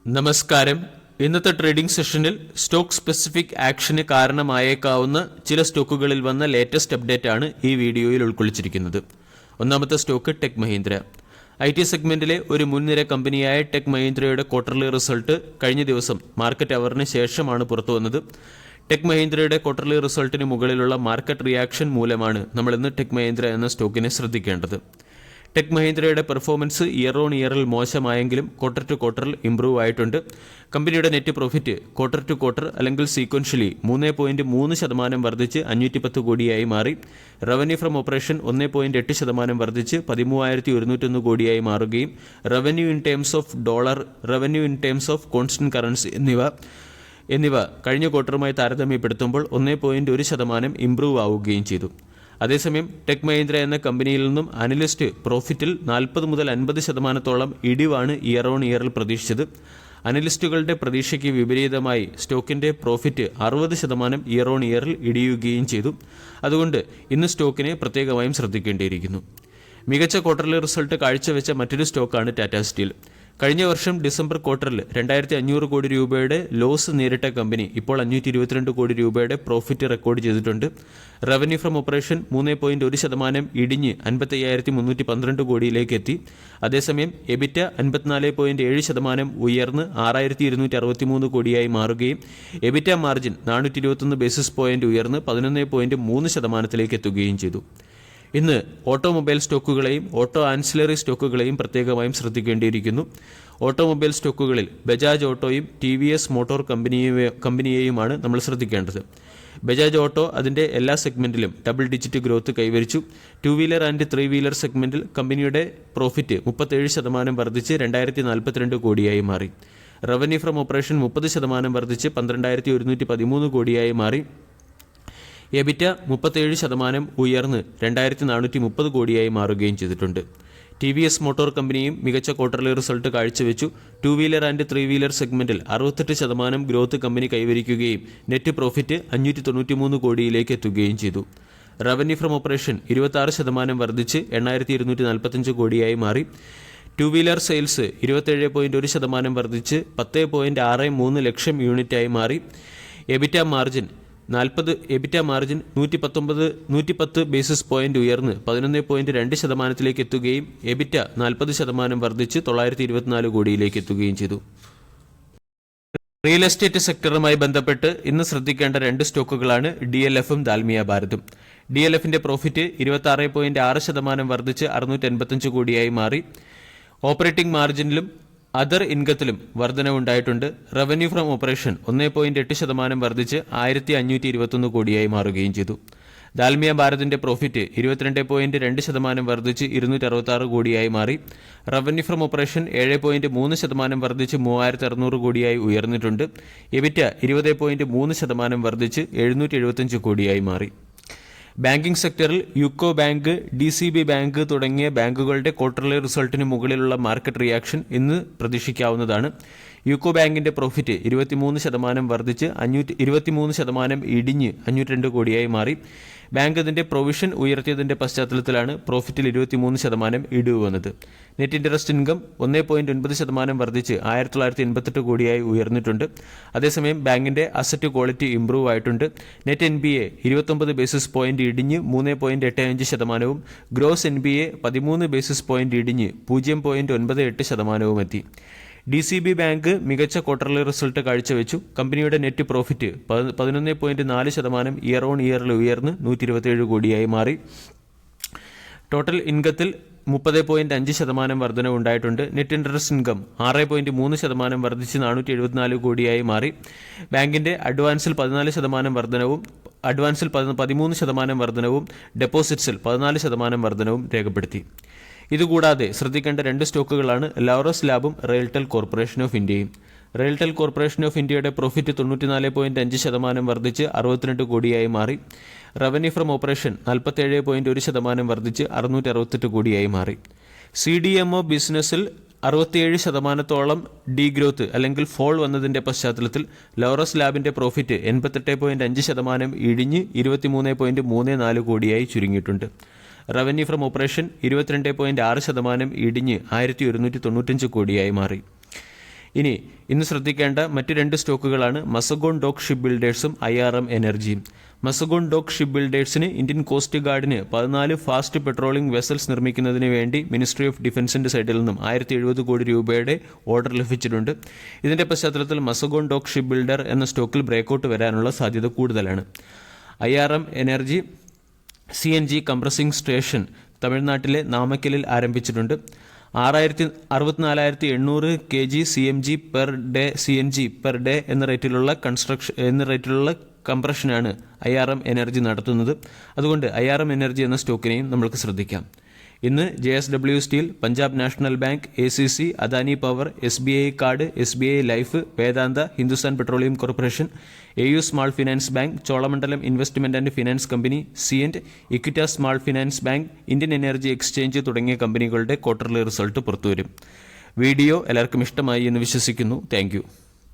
നമസ്കാരം. ഇന്നത്തെ ട്രേഡിംഗ് സെഷനിൽ സ്റ്റോക്ക് സ്പെസിഫിക് ആക്ഷന് കാരണമായേക്കാവുന്ന ചില സ്റ്റോക്കുകളിൽ വന്ന ലേറ്റസ്റ്റ് അപ്ഡേറ്റ് ആണ് ഈ വീഡിയോയിൽ ഉൾക്കൊള്ളിച്ചിരിക്കുന്നത്. ഒന്നാമത്തെ സ്റ്റോക്ക് ടെക് മഹീന്ദ്ര. IT സെഗ്മെന്റിലെ ഒരു മുൻനിര കമ്പനിയായ ടെക് മഹീന്ദ്രയുടെ ക്വാർട്ടർലി റിസൾട്ട് കഴിഞ്ഞ ദിവസം മാർക്കറ്റ് അവറിന് ശേഷമാണ് പുറത്തുവന്നത്. ടെക് മഹീന്ദ്രയുടെ ക്വാർട്ടർലി റിസൾട്ടിന് മുകളിലുള്ള മാർക്കറ്റ് റിയാക്ഷൻ മൂലമാണ് നമ്മൾ ഇന്ന് ടെക് മഹീന്ദ്ര എന്ന സ്റ്റോക്കിനെ ശ്രദ്ധിക്കേണ്ടത്. ടെക് മഹീന്ദ്രയുടെ പെർഫോമൻസ് ഇയർ ഓൺ ഇയറിൽ മോശമായെങ്കിലും ക്വാർട്ടർ ടു ക്വാർട്ടറിൽ ഇംപ്രൂവ് ആയിട്ടുണ്ട്. കമ്പനിയുടെ net profit quarter to quarter അല്ലെങ്കിൽ സീക്വൻഷ്യലി 3.3% വർദ്ധിച്ച് 510 കോടിയായി മാറി. റവന്യൂ ഫ്രം ഓപ്പറേഷൻ 1.8% വർദ്ധിച്ച് 13,101 കോടിയായി മാറുകയും revenue in terms of dollar, revenue in terms of constant currency എന്നിവ കഴിഞ്ഞ ക്വാർട്ടറുമായി താരതമ്യപ്പെടുത്തുമ്പോൾ 1.1% ഇംപ്രൂവ് ആവുകയും ചെയ്തു. അതേസമയം ടെക് മഹീന്ദ്ര എന്ന കമ്പനിയിൽ നിന്നും അനലിസ്റ്റ് പ്രോഫിറ്റിൽ 40 മുതൽ 50% ഇടിവാണ് ഇയർ ഓൺ ഇയറിൽ പ്രതീക്ഷിച്ചത്. അനലിസ്റ്റുകളുടെ പ്രതീക്ഷയ്ക്ക് വിപരീതമായി സ്റ്റോക്കിന്റെ പ്രോഫിറ്റ് 60% ഇയർ ഓൺ ഇയറിൽ ഇടിയുകയും ചെയ്തു. അതുകൊണ്ട് ഇന്ന് സ്റ്റോക്കിനെ പ്രത്യേകമായും ശ്രദ്ധിക്കേണ്ടിയിരിക്കുന്നു. മികച്ച ക്വാർട്ടർലി റിസൾട്ട് കാഴ്ചവെച്ച മറ്റൊരു സ്റ്റോക്കാണ് ടാറ്റ സ്റ്റീൽ. കഴിഞ്ഞ വർഷം ഡിസംബർ ക്വാർട്ടറിൽ 2,500 കോടി രൂപയുടെ ലോസ് നേരിട്ട കമ്പനി ഇപ്പോൾ 522 കോടി രൂപയുടെ പ്രോഫിറ്റ് റെക്കോർഡ് ചെയ്തിട്ടുണ്ട്. റവന്യൂ ഫ്രം ഓപ്പറേഷൻ 3.1% ഇടിഞ്ഞ് 55,312 കോടിയിലേക്ക് എത്തി. അതേസമയം എബിറ്റ 54.7% ഉയർന്ന് 6,263 കോടിയായി മാറുകയും എബിറ്റ മാർജിൻ 421 ബേസിസ് പോയിന്റ് ഉയർന്ന് 11.3%-ലേക്ക് എത്തുകയും ചെയ്തു. ഇന്ന് ഓട്ടോമൊബൈൽ സ്റ്റോക്കുകളെയും ഓട്ടോ ആൻസിലറി സ്റ്റോക്കുകളെയും പ്രത്യേകമായും ശ്രദ്ധിക്കേണ്ടിയിരിക്കുന്നു. ഓട്ടോമൊബൈൽ സ്റ്റോക്കുകളിൽ ബജാജ് ഓട്ടോയും TVS മോട്ടോർ കമ്പനിയെയുമാണ് നമ്മൾ ശ്രദ്ധിക്കേണ്ടത്. ബജാജ് ഓട്ടോ അതിൻ്റെ എല്ലാ സെഗ്മെന്റിലും ഡബിൾ ഡിജിറ്റ് ഗ്രോത്ത് കൈവരിച്ചു. 2 വീലർ ആൻഡ് 3 വീലർ സെഗ്മെന്റിൽ കമ്പനിയുടെ പ്രോഫിറ്റ് 37% വർദ്ധിച്ച് 2,042 കോടിയായി മാറി. റവന്യൂ ഫ്രം ഓപ്പറേഷൻ 30% വർദ്ധിച്ച് 12,113 കോടിയായി മാറി. എബിറ്റ 37% ഉയർന്ന് 2,430 കോടിയായി മാറുകയും ചെയ്തിട്ടുണ്ട്. TVS മോട്ടോർ കമ്പനിയും മികച്ച ക്വാർട്ടർലി റിസൾട്ട് കാഴ്ചവെച്ചു. 2 വീലർ ആൻഡ് 3 വീലർ സെഗ്മെന്റിൽ 68% ഗ്രോത്ത് കമ്പനി കൈവരിക്കുകയും നെറ്റ് പ്രോഫിറ്റ് 593 കോടിയിലേക്ക് എത്തുകയും ചെയ്തു. റവന്യൂ ഫ്രം ഓപ്പറേഷൻ 26% വർദ്ധിച്ച് 8,245 കോടിയായി മാറി. 2 വീലർ സെയിൽസ് 27.1% വർദ്ധിച്ച് 10.63 ലക്ഷം യൂണിറ്റായി മാറി. എബിറ്റ മാർജിൻ 110 ബേസിസ് പോയിന്റ് ഉയർന്ന് 11.2%-ലേക്ക് എത്തുകയും എബിറ്റ 40% വർദ്ധിച്ച് 924 കോടിയിലേക്ക് എത്തുകയും ചെയ്തു. റിയൽ എസ്റ്റേറ്റ് സെക്ടറുമായി ബന്ധപ്പെട്ട് ഇന്ന് ശ്രദ്ധിക്കേണ്ട 2 സ്റ്റോക്കുകളാണ് DLF-ഉം ദാൽമിയ ഭാരതും. DLF-ന്റെ പ്രോഫിറ്റ് 26.6% വർദ്ധിച്ച് 685 കോടിയായി മാറി. ഓപ്പറേറ്റിംഗ് മാർജിനിലും അതർ ഇൻകത്തിലും വർധനവുണ്ടായിട്ടുണ്ട്. റവന്യൂ ഫ്രം ഓപ്പറേഷൻ 1.8% വർദ്ധിച്ച് 1,521 കോടിയായി മാറുകയും ചെയ്തു. ദാൽമിയ ഭാരതിന്റെ പ്രോഫിറ്റ് 22.2% വർദ്ധിച്ച് 266 കോടിയായി മാറി. റവന്യൂ ഫ്രം ഓപ്പറേഷൻ 7.3% വർദ്ധിച്ച് 3,600 കോടിയായി ഉയർന്നിട്ടുണ്ട്. എബിറ്റ 20.3% വർദ്ധിച്ച് 775 കോടിയായി മാറി. ബാങ്കിംഗ് സെക്ടറിൽ യുക്കോ ബാങ്ക്, DCB ബാങ്ക് തുടങ്ങിയ ബാങ്കുകളുടെ ക്വാർട്ടർലി റിസൾട്ടിന് മുകളിലുള്ള മാർക്കറ്റ് റിയാക്ഷൻ ഇന്ന് പ്രതീക്ഷിക്കാവുന്നതാണ്. യുക്കോ ബാങ്കിന്റെ പ്രോഫിറ്റ് 23% വർദ്ധിച്ച് 23% ഇടിഞ്ഞ് 502 കോടിയായി മാറി. ബാങ്ക് അതിന്റെ പ്രൊവിഷൻ ഉയർത്തിയതിന്റെ പശ്ചാത്തലത്തിലാണ് പ്രോഫിറ്റിൽ 23% ഇടിവ് വന്നത്. നെറ്റ് ഇൻട്രസ്റ്റ് ഇൻകം 1.9% വർദ്ധിച്ച് 1,988 കോടിയായി ഉയർന്നിട്ടുണ്ട്. അതേസമയം ബാങ്കിന്റെ അസറ്റ് ക്വാളിറ്റി ഇംപ്രൂവ് ആയിട്ടുണ്ട്. നെറ്റ് NPA 29 ബേസിസ് പോയിന്റ് ഇടിഞ്ഞ് 3.85%-വും ഗ്രോസ് NPA 13 ബേസിസ് പോയിന്റ് ഇടിഞ്ഞ് 0.98%-വും എത്തി. DCB ബാങ്ക് മികച്ച ക്വാർട്ടർലി റിസൾട്ട് കാഴ്ചവെച്ചു. കമ്പനിയുടെ നെറ്റ് പ്രോഫിറ്റ് 11.4% ഇയർ ഓൺ ഇയറിൽ ഉയർന്ന് 127 കോടിയായി മാറി. ടോട്ടൽ ഇൻകത്തിൽ 30.5% വർധന ഉണ്ടായിട്ടുണ്ട്. നെറ്റ് ഇൻട്രസ്റ്റ് ഇൻകം 6.3% വർദ്ധിച്ച് 474 കോടിയായി മാറി. ബാങ്കിന്റെ അഡ്വാൻസിൽ 14% വർധനവും 13% വർധനവും ഡെപ്പോസിറ്റ്സിൽ 14% വർധനവും രേഖപ്പെടുത്തി. ഇതുകൂടാതെ ശ്രദ്ധിക്കേണ്ട 2 സ്റ്റോക്കുകളാണ് ലോറസ് ലാബും റെയിൽടെൽ കോർപ്പറേഷൻ ഓഫ് ഇന്ത്യയും. റെയിൽടെൽ കോർപ്പറേഷൻ ഓഫ് ഇന്ത്യയുടെ പ്രോഫിറ്റ് 94.5% വർദ്ധിച്ച് 62 കോടിയായി മാറി. റവന്യൂ ഫ്രം ഓപ്പറേഷൻ 47.1% വർദ്ധിച്ച് 668 കോടിയായി മാറി. CDMO ബിസിനസ്സിൽ 67%-ഓളം ഡീഗ്രോത്ത് അല്ലെങ്കിൽ ഫോൾ വന്നതിന്റെ പശ്ചാത്തലത്തിൽ ലോറസ് ലാബിന്റെ പ്രോഫിറ്റ് 88.5% ഇടിഞ്ഞ് 23.34 കോടിയായി ചുരുങ്ങിയിട്ടുണ്ട്. റവന്യൂ ഫ്രം ഓപ്പറേഷൻ 22.6% ഇടിഞ്ഞ് 1,195 കോടിയായി മാറി. ഇന്ന് ശ്രദ്ധിക്കേണ്ട മറ്റ് 2 സ്റ്റോക്കുകളാണ് മസഗോൺ ഡോക്ക് ഷിപ്പ് ബിൽഡേഴ്സും IRM എനർജിയും. മസഗോൺ ഡോക്ക് ഷിപ്പ് ബിൽഡേഴ്സിന് ഇന്ത്യൻ കോസ്റ്റ് ഗാർഡിന് 14 ഫാസ്റ്റ് പെട്രോളിംഗ് വെസൽസ് നിർമ്മിക്കുന്നതിന് വേണ്ടി മിനിസ്ട്രി ഓഫ് ഡിഫൻസിന്റെ സൈഡിൽ നിന്നും 1070 കോടി രൂപയുടെ ഓർഡർ ലഭിച്ചിട്ടുണ്ട്. ഇതിന്റെ പശ്ചാത്തലത്തിൽ മസഗോൺ ഡോക്ക് ഷിപ്പ് ബിൽഡർ എന്ന സ്റ്റോക്കിൽ ബ്രേക്കൗട്ട് വരാനുള്ള സാധ്യത കൂടുതലാണ്. IRM energy CNG comprising station തമിഴ്നാട്ടിലെ നാമക്കലിൽ ആരംഭിച്ചിട്ടുണ്ട്. 64,800 kg CNG പെർ ഡേ എന്ന റേറ്റിലുള്ള കംപ്രഷനാണ് IRM എനർജി നടത്തുന്നത്. അതുകൊണ്ട് IRM എനർജി എന്ന സ്റ്റോക്കിനെയും നമ്മൾക്ക് ശ്രദ്ധിക്കാം. ഇന്ന് JSW steel, Punjab national bank, ACC, Adani power, SBI card, SBI life, Vedanta, Hindustan petroleum corporation, AU small finance bank, Cholamandalam investment and finance company, Cyient, Equitas small finance bank, Indian energy exchange തുടങ്ങിയ കമ്പനികളുടെ quarterly result പുറത്തുവരും. Video എല്ലാവർക്കും ഇഷ്ടമായി എന്ന് വിശ്വസിക്കുന്നു. താങ്ക്